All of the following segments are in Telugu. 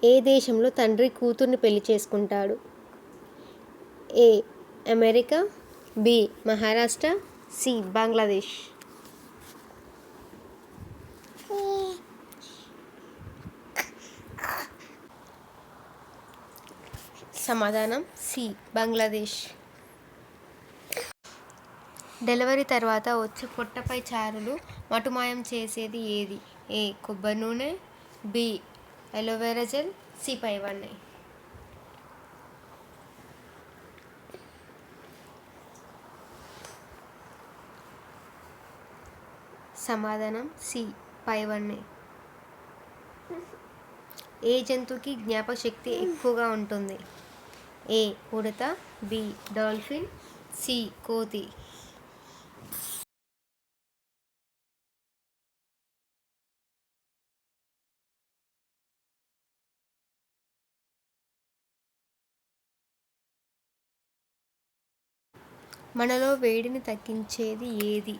ఏ దేశంలో తండ్రి కూతుర్ని పెళ్లి చేసుకుంటాడు? A America, B Maharashtra, C Bangladesh. సమాధానం సి బంగ్లాదేశ్. డెలివరీ తర్వాత వచ్చే పొట్టపై చారలు మటుమాయం చేసేది ఏది? ఏ కొబ్బరి నూనె, బి అలోవెరా జెల్, సి పైవన్నీ. సమాధానం సి పైవన్నీ. ఏ జంతువుకి జ్ఞాపకశక్తి ఎక్కువగా ఉంటుంది? ఏ ఉడత, బి డాల్ఫిన్, సి కోతి. మనలో వేడిని తగ్గించేది ఏది?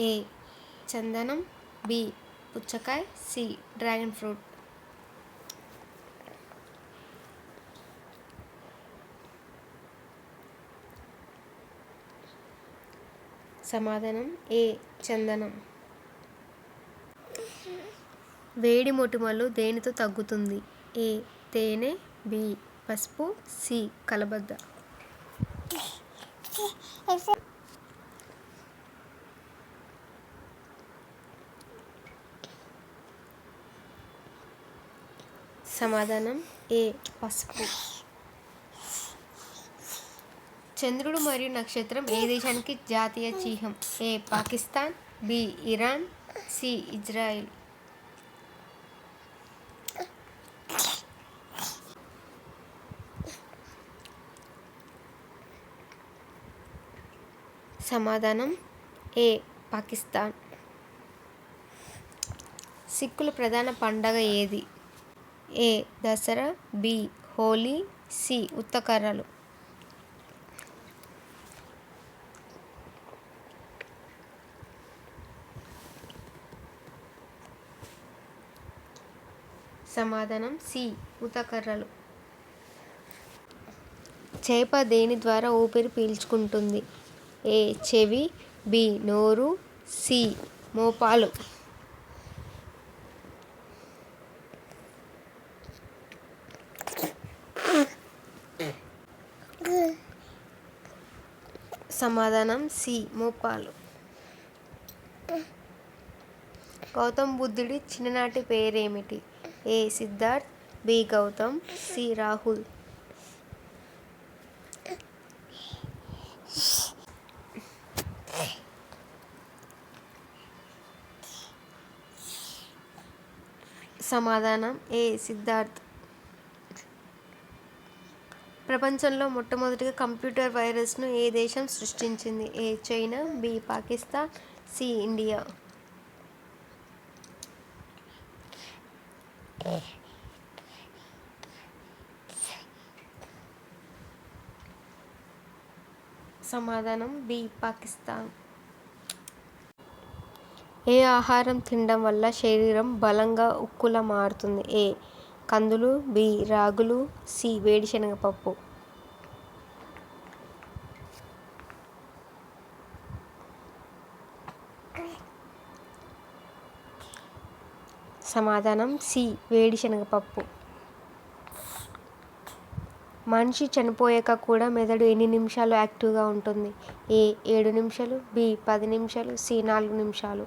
ఏ చందనం, బి పుచ్చకాయ, సి డ్రాగన్ ఫ్రూట్. సమాధానం ఏ చందనం. వేడి మొటిమలు దేనితో తగ్గుతుంది? ఏ తేనె, బి పసుపు, సి కలబద్ద. సమాధానం ఏ పసుపు. చంద్రుడు మరియు నక్షత్రం ఏ దేశానికి జాతీయ చిహ్నం? A Pakistan, B Iran, C Israel. సమాధానం ఏ పాకిస్తాన్. సిక్కుల ప్రధాన పండగ ఏది? A Dasara, B Holi, C ఉత్తకర్రలు. సమాధానం సి ఉత్తకర్రలు. చేప దేని ద్వారా ఊపిరి పీల్చుకుంటుంది? ఏ చెవి, బి నోరు, సి మోపాలు. సమాధానం సి మోపాలు. గౌతమ్ బుద్ధుడి చిన్ననాటి పేరేమిటి? ఏ సిద్ధార్థ్, బి గౌతమ్, సి రాహుల్. సమాధానం ఏ సిద్ధార్థ్. ప్రపంచంలో మొట్టమొదటిగా కంప్యూటర్ వైరస్ను ఏ దేశం సృష్టించింది? A China, B Pakistan, C India. సమాధానం బి పాకిస్తాన్. ఏ ఆహారం తినడం వల్ల శరీరం బలంగా ఉక్కులా మారుతుంది? ఏ కందులు, బి రాగులు, సి వేరుశనగ పప్పు. సమాధానం సి వేరుశనగ పప్పు. మనిషి చనిపోయాక కూడా మెదడు ఎన్ని నిమిషాలు యాక్టివ్గా ఉంటుంది? ఏ 7 నిమిషాలు, బి 10 నిమిషాలు, సి 4 నిమిషాలు.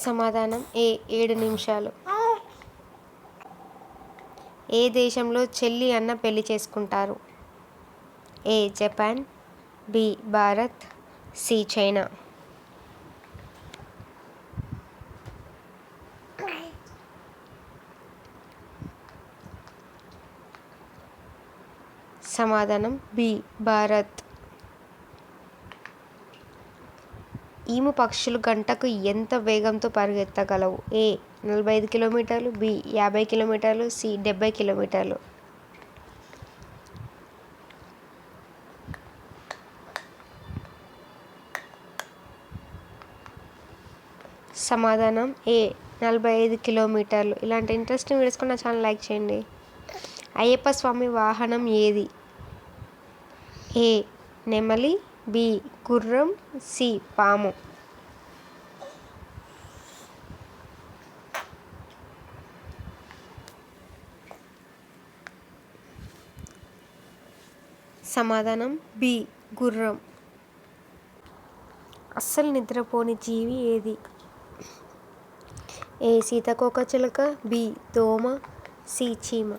సమాధానం ఏ 7 నిమిషాలు. ఏ దేశంలో చెల్లి అన్న పెళ్లి చేసుకుంటారు? A Japan, B Bharat, C China. సమాధానం బి భారత్. ఈము పక్షులు గంటకు ఎంత వేగంతో పరిగెత్తగలవు? ఏ 45 కిలోమీటర్లు, బి 50 కిలోమీటర్లు, సి 70 కిలోమీటర్లు. సమాధానం ఏ 45 కిలోమీటర్లు. ఇలాంటి ఇంట్రెస్టింగ్ వీడియోస్ కూడా నా ఛానల్ లైక్ చేయండి. అయ్యప్ప స్వామి వాహనం ఏది? ఏ నెమలి, బి గుర్రం, సి పాము. సమాధానం బి గుర్రం. అస్సలు నిద్రపోని జీవి ఏది? ఏ సీతాకోకచిలుక, బి దోమ, సి చీమ.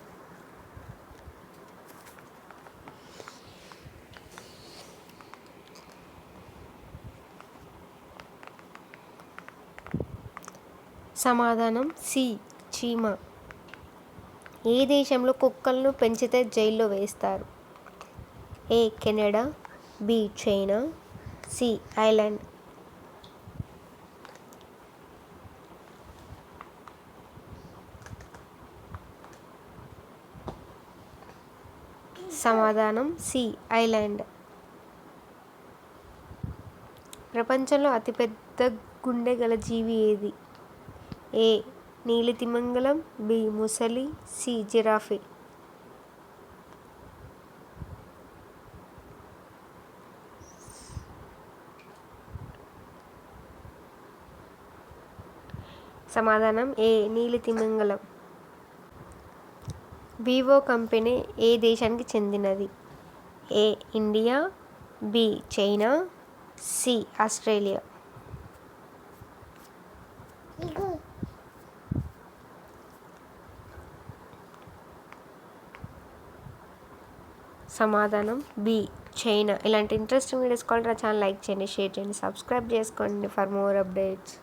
సమాధానం సి చీమ. ఏ దేశంలో కుక్కలను పెంచితే జైల్లో వేస్తారు? A Canada, B China, C Ireland. సమాధానం సి ఐర్లాండ్. ప్రపంచంలో అతిపెద్ద గుండె గల జీవి ఏది? ఏ నీలితిమింగలం, బి ముసలి, సి జిరాఫీ. సమాధానం ఏ నీలితిమింగలం. వివో కంపెనీ ఏ దేశానికి చెందినది? A India, B China, C Australia. సమాధానం బి చైనా. ఇలాంటి ఇంట్రెస్టింగ్ వీడియోస్ కావాలి నా ఛానల్ లైక్ చేయండి, షేర్ చేయండి, సబ్స్క్రైబ్ చేసుకోండి ఫర్ మోర్ అప్డేట్స్.